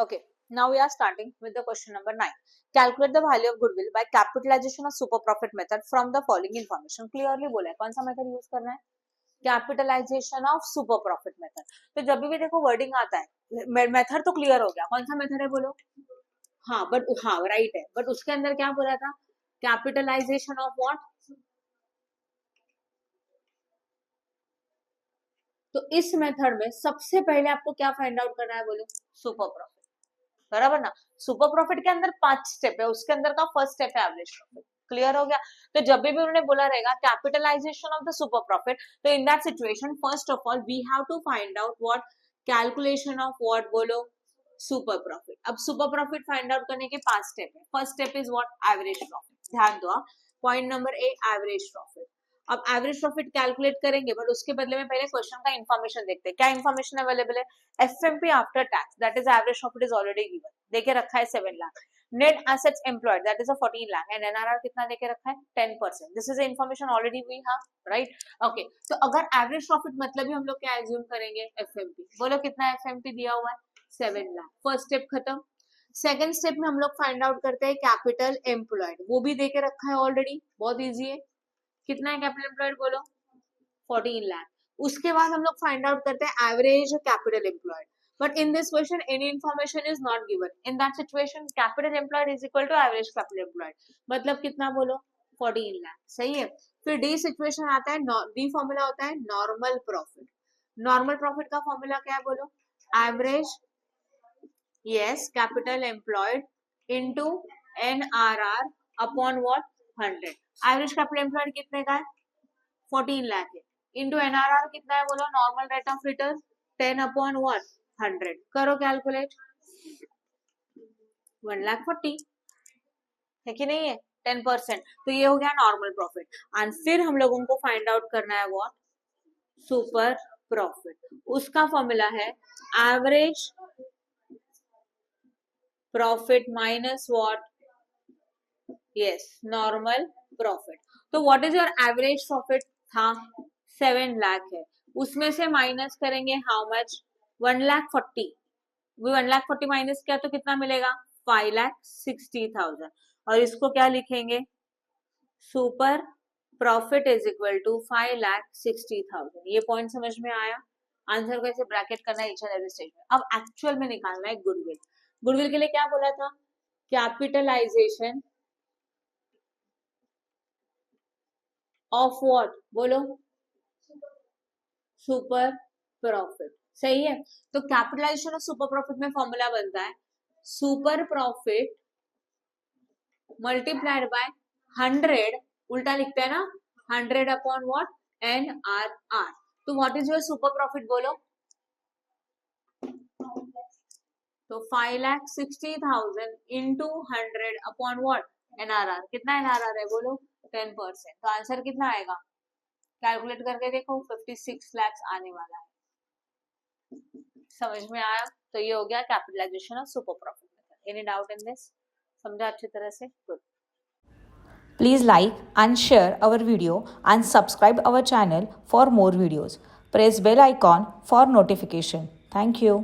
Okay, now we are starting with the question number 9. Calculate the value of goodwill by capitalization of super profit method from the following information. Clearly बोला है कौन सा method use करना है, capitalization of super profit method. तो जब भी देखो वर्डिंग आता है मेथड तो क्लियर हो गया, कौन सा मेथड है बोलो. हाँ राइट है, बट उसके अंदर क्या बोला था, कैपिटलाइजेशन ऑफ व्हाट. तो इस मेथड में सबसे पहले आपको क्या फाइंड आउट करना है बोलो, सुपर प्रॉफिट. बराबर ना. सुपर प्रॉफिट के अंदर 5 स्टेप है, उसके अंदर का फर्स्ट स्टेप है एवरेज प्रॉफिट. क्लियर हो गया. तो जब भी उन्होंने बोला रहेगा capitalisation of the super profit, तो in that situation first of all we have to find out what, calculation of what बोलो, सुपर प्रॉफिट. अब सुपर प्रॉफिट फाइंड आउट करने के 5 स्टेप है. First step is what, average profit. ध्यान दो, point number A, average profit. अब average profit calculate करेंगे, but उसके बदले में पहले क्वेश्चन का इन्फॉर्मेशन देखते हैं. क्या इन्फॉर्मेशन अवेलेबल है, FMP after tax that is average profit is already given, देके रखा है 7 lakh. Net assets employed that is a 14 lakh and NRR कितना देके रखा है 10%. This is information already we have, right. Okay, तो अगर एवरेज प्रॉफिट मतलब ही हम लोग क्या एज्यूम करेंगे, एफएमपी. बोलो कितना एफएमपी दिया हुआ है, 7 लाख. फर्स्ट स्टेप खत्म. सेकंड स्टेप में हम लोग फाइंड आउट करते हैं कैपिटल एम्प्लॉयड, वो भी देके रखा है ऑलरेडी, बहुत इजी है. कितना है कैपिटल एम्प्लॉयड बोलो, 14 लाख. उसके बाद हम लोग फाइंड आउट करते हैं average capital employed, but in this question any information is not given. In that situation capital employed is equal to average capital employed, मतलब कितना बोलो, 14 लाख. सही है. फिर डी सिचुएशन आता है, डी फॉर्मूला होता है नॉर्मल प्रॉफिट. नॉर्मल प्रॉफिट का फॉर्मूला क्या है बोलो, average, yes, capital employed into NRR upon what, 100. Average capital employed कितने का है, 14 लाख है. इंटू एनआरआर कितना है बोलो, normal rate of return 10 upon 100. करो कैलकुलेट, 1,40,000 है कि नहीं है, 10%. तो ये हो गया नॉर्मल प्रॉफिट. एंड फिर हम लोगों को फाइंड आउट करना है व्हाट, सुपर प्रॉफिट. उसका फॉर्मूला है average profit minus what, yes, normal profit. तो what is your average profit था, 7 लाख है. उसमें से माइनस करेंगे हाउ मच, 1,40,000. 1,40,000 माइनस किया तो कितना मिलेगा, 5,60,000. और इसको क्या लिखेंगे, super profit is equal to 5,60,000. ये पॉइंट समझ में आया. आंसर को ऐसे ब्रैकेट करना है ईच एंड एवरी स्टेज में. अब एक्चुअल में निकालना है गुडविल. गुडविल के लिए क्या बोला था, कैपिटलाइजेशन ऑफ व्हाट बोलो, सुपर प्रॉफिट. सही है. तो कैपिटलाइजेशन ऑफ सुपर प्रॉफिट में फॉर्मूला बनता है सुपर प्रॉफिट मल्टीप्लाइड बाय 100, उल्टा लिखते हैं ना, 100 अपॉन व्हाट, एनआरआर. तो what is your super profit बोलो, तो 5,60,000 इंटू 100 अपॉन व्हाट, एनआरआर. कितना एनआरआर है बोलो, 10%. तो आंसर कितना आएगा, कैलकुलेट करके देखो, 56 लाख आने वाला है. समझ में आया. तो ये हो गया capitalization of super profit method. Any doubt in this, समझा अच्छी तरह से, good. Please like and share our video and subscribe our channel for more videos. Press bell icon for notification. Thank you.